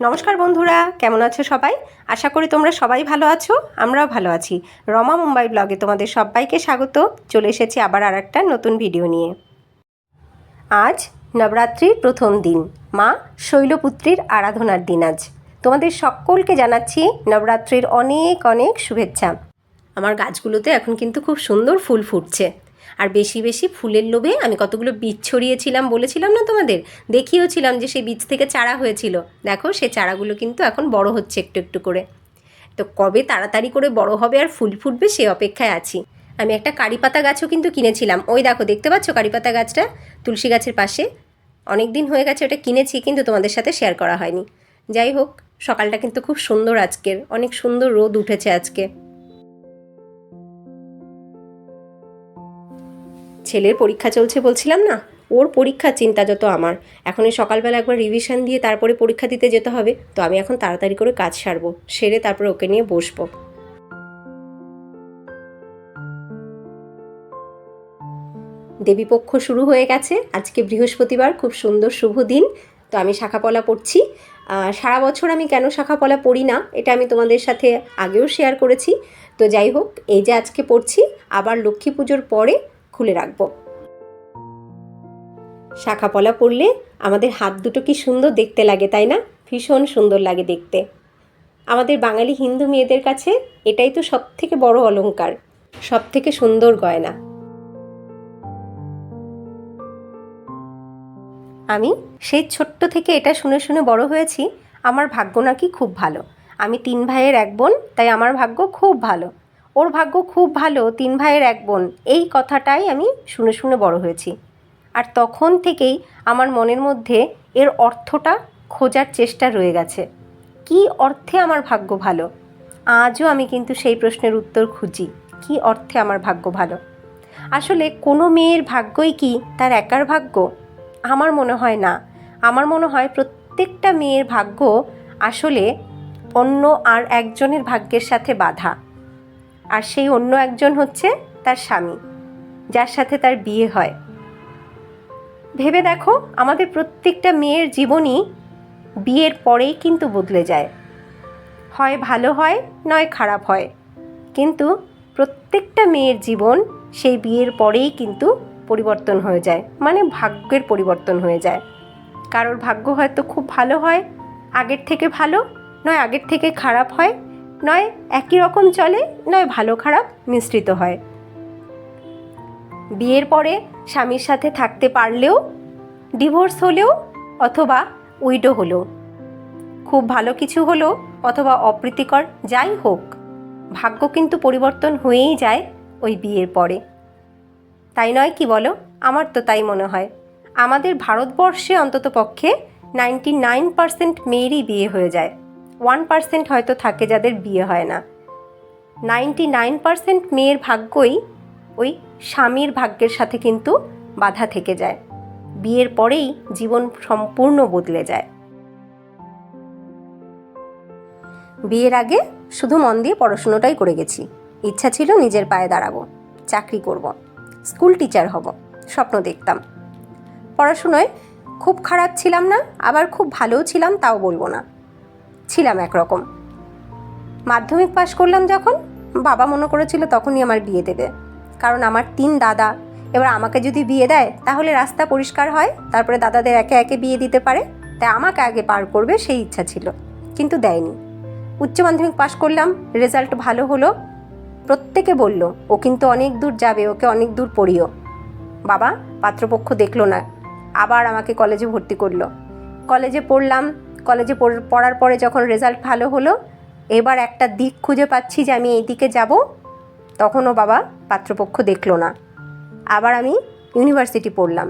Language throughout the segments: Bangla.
নমস্কার বন্ধুরা, কেমন আছো সবাই? আশা করি তোমরা সবাই ভালো আছো। আমরাও ভালো আছি। রমা মুম্বাই ব্লগে তোমাদের সবাইকে স্বাগত। চলে এসেছি আবার আর একটা নতুন ভিডিও নিয়ে। আজ নবরাত্রির প্রথম দিন, মা শৈলপুত্রীর আরাধনার দিন। আজ তোমাদের সকলকে জানাচ্ছি নবরাত্রির অনেক অনেক শুভেচ্ছা। আমার গাছগুলোতে এখন কিন্তু খুব সুন্দর ফুল ফুটছে, আর বেশি বেশি ফুলের লোভে আমি কতগুলো বীজ ছড়িয়েছিলাম, বলেছিলাম না তোমাদের, দেখিয়েওছিলাম যে সেই বীজ থেকে চারা হয়েছিল। দেখো সে চারাগুলো কিন্তু এখন বড় হচ্ছে একটু একটু করে। তো কবে তাড়াতাড়ি করে বড় হবে আর ফুল ফুটবে সে অপেক্ষায় আছি। আমি একটা কারি পাতা গাছও কিন্তু কিনেছিলাম। ওই দেখো, দেখতে পাচ্ছ কারি পাতা গাছটা তুলসী গাছের পাশে? অনেক দিন হয়ে গেছে ওটা কিনেছি, কিন্তু তোমাদের সাথে শেয়ার করা হয়নি। যাই হোক, সকালটা কিন্তু খুব সুন্দর আজকের, অনেক সুন্দর রোদ উঠেছে আজকে। ছেলের পরীক্ষা চলছে বলছিলাম না, ওর পরীক্ষার চিন্তা যত আমার। এখন এই সকালবেলা একবার রিভিশন দিয়ে তারপরে পরীক্ষা দিতে যেতে হবে। তো আমি এখন তাড়াতাড়ি করে কাজ সারবো, সেরে তারপরে ওকে নিয়ে বসবো। দেবীপক্ষ শুরু হয়ে গেছে। আজকে বৃহস্পতিবার, খুব সুন্দর শুভ দিন। তো আমি শাখাপলা পড়ছি। সারা বছর আমি কেন শাখাপলা পড়ি না এটা আমি তোমাদের সাথে আগেও শেয়ার করেছি। তো যাই হোক, এই যে আজকে পড়ছি, আবার লক্ষ্মী পুজোর পরে খুলে রাখবো। শাখাপলা পরলে আমাদের হাত দুটো কি সুন্দর দেখতে লাগে, তাই না? ভীষণ সুন্দর লাগে দেখতে। আমাদের বাঙালি হিন্দু মেয়েদের কাছে এটাই তো সবথেকে বড় অলংকার, সবথেকে সুন্দর গয়না। আমি সেই ছোট্ট থেকে এটা শুনে শুনে বড় হয়েছি, আমার ভাগ্য নাকি খুব ভালো। আমি 3 ভাইয়ের 1 বোন, তাই আমার ভাগ্য খুব ভালো। ওর ভাগ্য খুব ভালো, 3 ভাইয়ের 1 বোন, এই কথাটাই আমি শুনে শুনে বড় হয়েছি। আর তখন থেকেই আমার মনের মধ্যে এর অর্থটা খোঁজার চেষ্টা রয়ে গেছে। কী অর্থে আমার ভাগ্য ভালো? আজও আমি কিন্তু সেই প্রশ্নের উত্তর খুঁজি, কী অর্থে আমার ভাগ্য ভালো। আসলে কোনো মেয়ের ভাগ্যই কি তার একার ভাগ্য? আমার মনে হয় না। আমার মনে হয় প্রত্যেকটা মেয়ের ভাগ্য আসলে অন্য আর একজনের ভাগ্যের সাথে বাঁধা। আর সেই অন্য একজন হচ্ছে তার স্বামী, যার সাথে তার বিয়ে হয়। ভেবে দেখো, আমাদের প্রত্যেকটা মেয়ের জীবনই বিয়ের পরেই কিন্তু বদলে যায়। হয় ভালো হয়, নয় খারাপ হয়, কিন্তু প্রত্যেকটা মেয়ের জীবন সেই বিয়ের পরেই কিন্তু পরিবর্তন হয়ে যায়, মানে ভাগ্যের পরিবর্তন হয়ে যায়। কারোর ভাগ্য হয়তো খুব ভালো হয়, আগের থেকে ভালো, নয় আগের থেকে খারাপ হয়, নয় একই রকম চলে, নয় ভালো খারাপ মিশ্রিত হয়। বিয়ের পরে স্বামীর সাথে থাকতে পারলেও, ডিভোর্স হলেও, অথবা উইডো হলো, খুব ভালো কিছু হলো অথবা অপ্রীতিকর যাই হোক, ভাগ্য কিন্তু পরিবর্তন হয়েই যায় ওই বিয়ের পরে। তাই নয় কি বলো? আমার তো তাই মনে হয়। আমাদের ভারতবর্ষে অন্তত পক্ষে 99% মেয়েরই বিয়ে হয়ে যায়। 1% হয়তো থাকে যাদের বিয়ে হয় না। 99% মেয়ের ভাগ্যই ওই স্বামীর ভাগ্যের সাথে কিন্তু বাধা থেকে যায়। বিয়ের পরেই জীবন সম্পূর্ণ বদলে যায়। বিয়ের আগে শুধু মন দিয়ে পড়াশুনোটাই করে গেছি। ইচ্ছা ছিল নিজের পায়ে দাঁড়াবো, চাকরি করব, স্কুল টিচার হব, স্বপ্ন দেখতাম। পড়াশুনোয় খুব খারাপ ছিলাম না, আবার খুব ভালোও ছিলাম তাও বলবো না, ছিলাম একরকম। মাধ্যমিক পাশ করলাম যখন, বাবা মনে করেছিল তখনই আমার বিয়ে দেবে, কারণ আমার 3 দাদা। এবার আমাকে যদি বিয়ে দেয় তাহলে রাস্তা পরিষ্কার হয়, তারপরে দাদাদের একে একে বিয়ে দিতে পারে, তাই আমাকে আগে পার করবে সেই ইচ্ছা ছিল, কিন্তু দেয়নি। উচ্চ মাধ্যমিক পাশ করলাম, রেজাল্ট ভালো হলো, প্রত্যেকে বলল ও কিন্তু অনেক দূর যাবে, ওকে অনেক দূর পড়িও। বাবা পাত্রপক্ষ দেখলো না, আবার আমাকে কলেজে ভর্তি করলো। কলেজে পড়লাম, কলেজে পড়ার পরে যখন রেজাল্ট ভালো হলো, এবার একটা দিক খুঁজে পাচ্ছি যে আমি এই দিকে যাব, তখনও বাবা পাত্রপক্ষ দেখলো না। আবার আমি ইউনিভার্সিটি পড়লাম,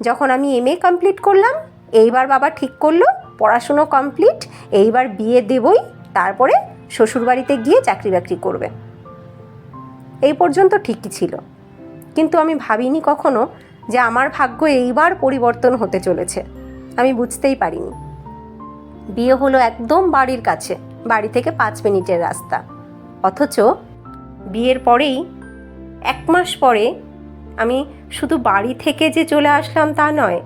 যখন আমি MA কমপ্লিট করলাম, এইবার বাবা ঠিক করলো পড়াশুনো কমপ্লিট, এইবার বিয়ে দেবই, তারপরে শ্বশুরবাড়িতে গিয়ে চাকরি বাকরি করবে। এই পর্যন্ত ঠিকই ছিল, কিন্তু আমি ভাবিনি কখনো যে আমার ভাগ্য এইবার পরিবর্তন হতে চলেছে। আমি বুঝতেই পারিনি। বিয়ে হলো একদম বাড়ির কাছে, বাড়ি থেকে 5 মিনিটের রাস্তা। অথচ বিয়ের পরেই 1 মাস পরে আমি শুধু বাড়ি থেকে যে চলে আসলাম তা নয়,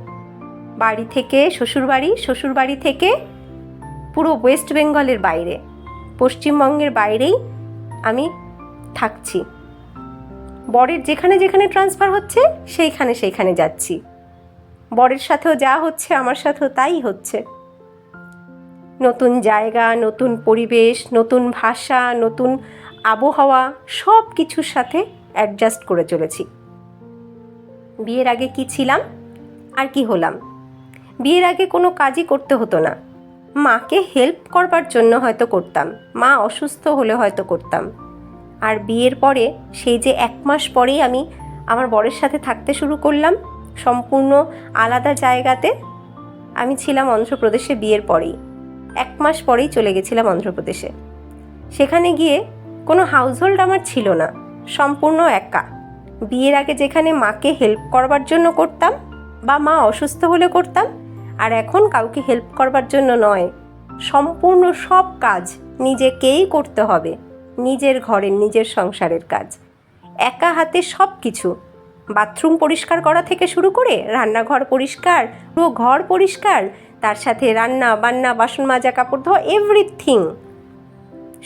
বাড়ি থেকে শ্বশুরবাড়ি, শ্বশুরবাড়ি থেকে পুরো ওয়েস্ট বেঙ্গলের বাইরে, পশ্চিমবঙ্গের বাইরেই আমি থাকছি। বরের যেখানে যেখানে ট্রান্সফার হচ্ছে সেইখানে যাচ্ছি। বরের সাথেও যা হচ্ছে আমার সাথেও তাই হচ্ছে। নতুন জায়গা, নতুন পরিবেশ, নতুন ভাষা, নতুন আবহাওয়া, সব কিছুর সাথে অ্যাডজাস্ট করে চলেছি। বিয়ের আগে কি ছিলাম আর কি হলাম? বিয়ের আগে কোনো কাজই করতে হতো না। মাকে হেল্প করবার জন্য হয়তো করতাম, মা অসুস্থ হলে হয়তো করতাম। আর বিয়ের পরে সেই যে 1 মাস পরেই আমি আমার বরের সাথে থাকতে শুরু করলাম, সম্পূর্ণ আলাদা জায়গাতে। আমি ছিলাম অন্ধ্রপ্রদেশে বিয়ের পরেই, 1 মাস পরেই চলে গেছিলাম অন্ধ্রপ্রদেশে। সেখানে গিয়ে কোনো হাউসহোল্ড আমার ছিল না, সম্পূর্ণ একা। বিয়ের আগে যেখানে মাকে হেল্প করবার জন্য করতাম বা মা অসুস্থ হলে করতাম, আর এখন কাউকে হেল্প করবার জন্য নয়, সম্পূর্ণ সব কাজ নিজেকেই করতে হবে। নিজের ঘরের, নিজের সংসারের কাজ একা হাতে সব কিছু। বাথরুম পরিষ্কার করা থেকে শুরু করে রান্নাঘর পরিষ্কার, পুরো ঘর পরিষ্কার, তার সাথে রান্না বান্না, বাসন মাজা, কাপড় ধোয়া, এভরিথিং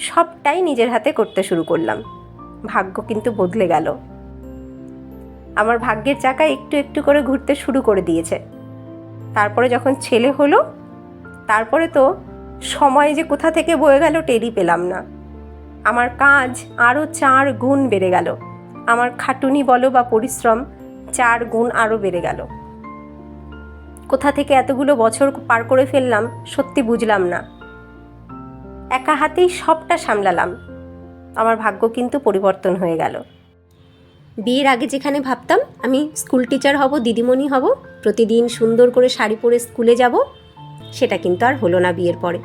সবটাই নিজের হাতে করতে শুরু করলাম। ভাগ্য কিন্তু বদলে গেল। আমার ভাগ্যের চাকা একটু একটু করে ঘুরতে শুরু করে দিয়েছে। তারপরে যখন ছেলে হলো, তারপরে তো সময় যে কোথা থেকে বয়ে গেল টেরই পেলাম না। আমার কাজ আরও 4 গুণ বেড়ে গেল। আমার খাটুনি বলো বা পরিশ্রম 4 গুণ আরও বেড়ে গেল। কোথা থেকে এতগুলো বছর পার করে ফেললাম সত্যি বুঝলাম না। একা হাতেই সবটা সামলালাম। আমার ভাগ্য কিন্তু পরিবর্তন হয়ে গেল। বিয়ের আগে যেখানে ভাবতাম আমি স্কুল টিচার হব, দিদিমণি হব, প্রতিদিন সুন্দর করে শাড়ি পরে স্কুলে যাব, সেটা কিন্তু আর হলো না বিয়ের পরে।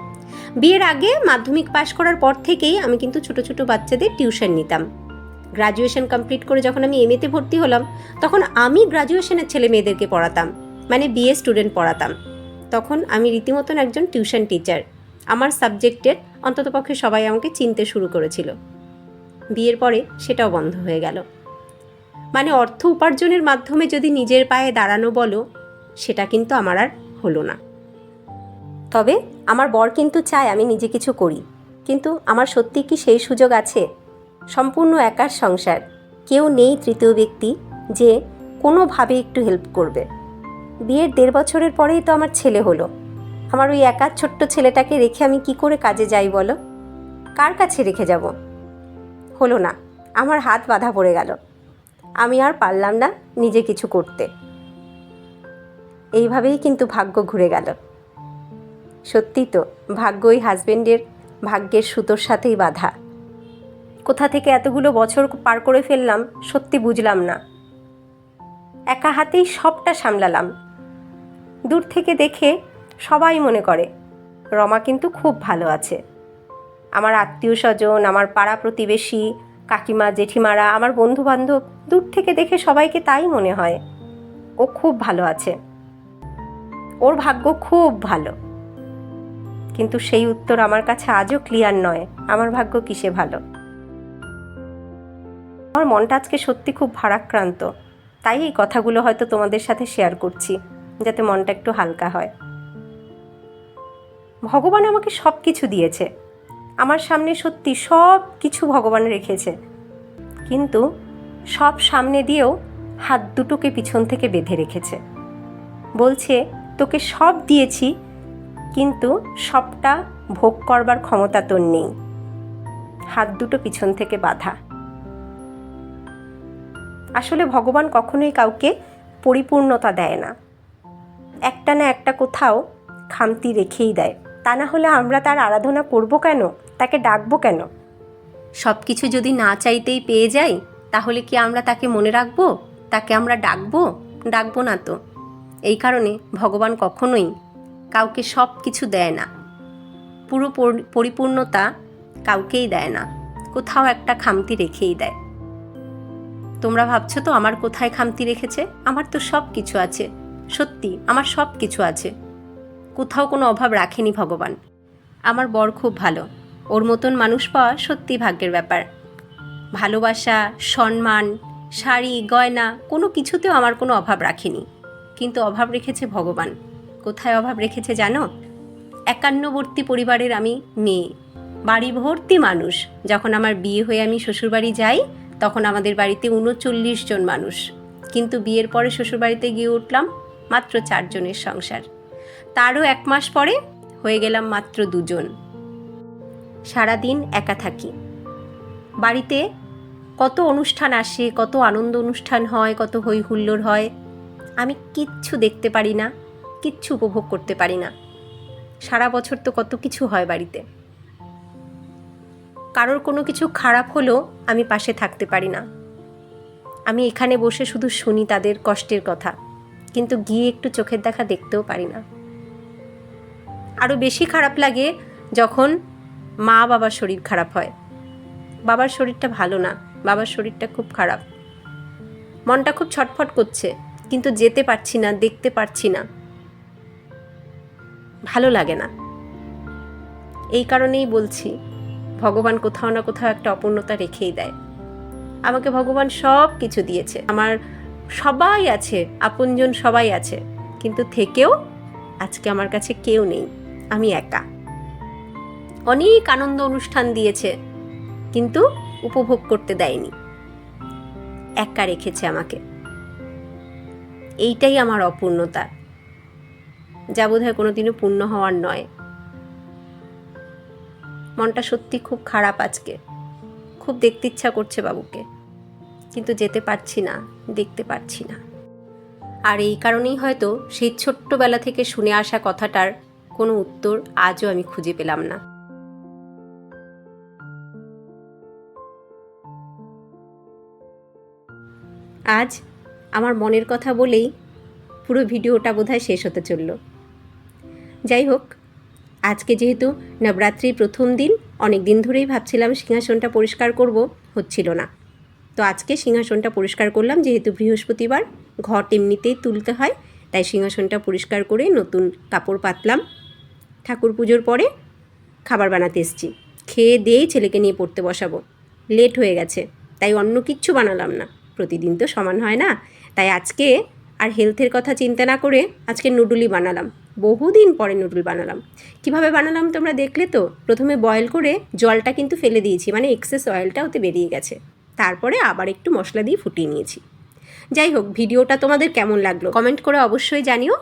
বিয়ের আগে মাধ্যমিক পাশ করার পর থেকেই আমি কিন্তু ছোট ছোট বাচ্চাদের টিউশন নিতাম। গ্রাজুয়েশন কমপ্লিট করে যখন আমি এমএতে ভর্তি হলাম, তখন আমি গ্রাজুয়েশনের ছেলে মেয়েদেরকে পড়াতাম, মানে বিএ স্টুডেন্ট পড়াতাম। তখন আমি রীতিমতন একজন টিউশন টিচার। আমার সাবজেক্টের অন্ততপক্ষে সবাই আমাকে চিনতে শুরু করেছিল। বিয়ের পরে সেটাও বন্ধ হয়ে গেল। মানে অর্থ উপার্জনের মাধ্যমে যদি নিজের পায়ে দাঁড়ানো বলো, সেটা কিন্তু আমার আর হলো না। তবে আমার বর কিন্তু চায় আমি নিজে কিছু করি, কিন্তু আমার সত্যি কি সেই সুযোগ আছে? সম্পূর্ণ একার সংসার, কেউ নেই তৃতীয় ব্যক্তি যে কোনোভাবে একটু হেল্প করবে। বিয়ের 1.5 বছরের পরেই তো আমার ছেলে হলো। আমার ওই একা ছোট্ট ছেলেটাকে রেখে আমি কি করে কাজে যাই বলো? কার কাছে রেখে যাব? হলো না, আমার হাত বাঁধা পড়ে গেল। আমি আর পারলাম না নিজে কিছু করতে। এইভাবেই কিন্তু ভাগ্য ঘুরে গেল। সত্যি তো, ভাগ্য ওই হাজবেন্ডের ভাগ্যের সুতোর সাথেই বাঁধা। কোথা থেকে এতগুলো বছর পার করে ফেললাম সত্যি বুঝলাম না। একা হাতেই সবটা সামলালাম। দূর থেকে দেখে সবাই মনে করে রমা কিন্তু খুব ভালো আছে। আমার আত্মীয় স্বজন, আমার পাড়া প্রতিবেশী, কাকিমা জেঠিমারা, আমার বন্ধু বান্ধব, দূর থেকে দেখে সবাইকে তাই মনে হয়, ও খুব ভালো আছে, ওর ভাগ্য খুব ভালো। কিন্তু সেই উত্তর আমার কাছে আজও ক্লিয়ার নয়, আমার ভাগ্য কিসে ভালো। আমার মনটা আজকে সত্যি খুব ভারাক্রান্ত, তাই এই কথাগুলো হয়তো তোমাদের সাথে শেয়ার করছি, যাতে মনটা একটু হালকা হয়। ভগবান আমাকে সব কিছু দিয়েছে, আমার সামনে সত্যি সব কিছু ভগবান রেখেছে, কিন্তু সব সামনে দিয়েও হাত দুটোকে পিছন থেকে বেঁধে রেখেছে। বলছে তোকে সব দিয়েছি, কিন্তু সবটা ভোগ করবার ক্ষমতা তোর নেই। হাত দুটো পিছন থেকে বাঁধা। আসলে ভগবান কখনোই কাউকে পরিপূর্ণতা দেয় না, একটা না একটা কোথাও খামতি রেখেই দেয়। তা না হলে আমরা তার আরাধনা করব কেন, তাকে ডাকবো কেন? সব কিছু যদি না চাইতেই পেয়ে যাই, তাহলে কি আমরা তাকে মনে রাখবো, তাকে আমরা ডাকবো না তো। এই কারণে ভগবান কখনোই কাউকে সব কিছু দেয় না, পুরো পরিপূর্ণতা কাউকেই দেয় না, কোথাও একটা খামতি রেখেই দেয়। তোমরা ভাবছো তো আমার কোথায় খামতি রেখেছে? আমার তো সব কিছু আছে, সত্যি আমার সব কিছু আছে, কোথাও কোনো অভাব রাখেনি ভগবান। আমার বর খুব ভালো, ওর মতন মানুষ পাওয়া সত্যি ভাগ্যের ব্যাপার। ভালোবাসা, সম্মান, শাড়ি, গয়না, কোনো কিছুতেও আমার কোনো অভাব রাখেনি, কিন্তু অভাব রেখেছে ভগবান। কোথায় অভাব রেখেছে জানো? একান্নবর্তী পরিবারের আমি মেয়ে, বাড়ি ভর্তি মানুষ। যখন আমার বিয়ে হয়ে আমি শ্বশুরবাড়ি যাই তখন আমাদের বাড়িতে ৩৯ জন মানুষ, কিন্তু বিয়ের পরে শ্বশুরবাড়িতে গিয়ে উঠলাম মাত্র 4 জনের সংসার। তারও 1 মাস পরে হয়ে গেলাম মাত্র 2 জন। সারাদিন একা থাকি। বাড়িতে কত অনুষ্ঠান আসে, কত আনন্দ অনুষ্ঠান হয়, কত হই হুল্লোড় হয়, আমি কিচ্ছু দেখতে পারি না, কিচ্ছু উপভোগ করতে পারি না। সারা বছর তো কত কিছু হয় বাড়িতে। কারোর কোনো কিছু খারাপ হলেও আমি পাশে থাকতে পারি না। আমি এখানে বসে শুধু শুনি তাদের কষ্টের কথা, কিন্তু গিয়ে একটু চোখের দেখা দেখতেও পারি না। আরও বেশি খারাপ লাগে যখন মা বাবার শরীর খারাপ হয়। বাবার শরীরটা ভালো না, বাবার শরীরটা খুব খারাপ। মনটা খুব ছটফট করছে, কিন্তু যেতে পারছি না, দেখতে পারছি না, ভালো লাগে না। এই কারণেই বলছি, ভগবান কোথাও না কোথাও একটা অপূর্ণতা রেখেই দেয়। আমাকে ভগবান সব কিছু দিয়েছে, আমার সবাই আছে, আপনজন সবাই আছে, কিন্তু থেকেও আজকে আমার কাছে কেউ নেই, আমি একা। অনেক আনন্দ অনুষ্ঠান দিয়েছে, কিন্তু উপভোগ করতে দেয়নি, একা রেখেছে আমাকে। এইটাই আমার অপূর্ণতা, যা বোধহয় কোনোদিনও পূর্ণ হওয়ার নয়। মনটা সত্যি খুব খারাপ আজকে, খুব দেখতে ইচ্ছা করছে বাবুকে, কিন্তু যেতে পারছি না, দেখতে পারছি না। আর এই কারণেই হয়তো সেই ছোট্টবেলা থেকে শুনে আসা কথাটার কোনো উত্তর আজও আমি খুঁজে পেলাম না। আজ আমার মনের কথা বলেই পুরো ভিডিওটা বোধহয় শেষ হতে চলল। যাই হোক, আজকে যেহেতু নবরাত্রির প্রথম দিন, অনেক দিন ধরেই ভাবছিলাম সিংহাসনটা পরিষ্কার করব, হচ্ছিল না। তো আজকে সিংহাসনটা পরিষ্কার করলাম। যেহেতু বৃহস্পতিবার, ঘট এমনিতেই তুলতে হয়, তাই সিংহাসনটা পরিষ্কার করে নতুন কাপড় পাতলাম। ঠাকুর পুজোর পরে খাবার বানাতে এসেছি, খেয়ে দিয়েই ছেলেকে নিয়ে পড়তে বসাবো। লেট হয়ে গেছে, তাই অন্য কিচ্ছু বানালাম না। প্রতিদিন তো সমান হয় না, তাই আজকে আর হেলথের কথা চিন্তা না করে আজকে নুডলই বানালাম। বহুদিন পরে নুডল বানালাম। কিভাবে বানালাম তোমরা দেখলে তো। প্রথমে বয়েল করে জলটা কিন্তু ফেলে দিয়েছি, মানে এক্সেস অয়েলটা ওতে বেরিয়ে গেছে। তারপরে আবার একটু মশলা দিয়ে ফুটিয়ে নিয়েছি। যাই হোক, ভিডিওটা তোমাদের কেমন লাগলো কমেন্ট করে অবশ্যই জানিও।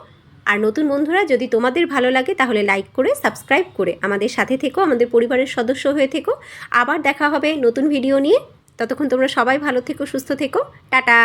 আর নতুন বন্ধুরা, যদি তোমাদের ভালো লাগে তাহলে লাইক করে সাবস্ক্রাইব করে আমাদের সাথে থেকো, আমাদের পরিবারের সদস্য হয়ে থেকো। আবার দেখা হবে নতুন ভিডিও নিয়ে। ততক্ষণ তোমরা সবাই ভালো থেকো, সুস্থ থেকো। টাটা।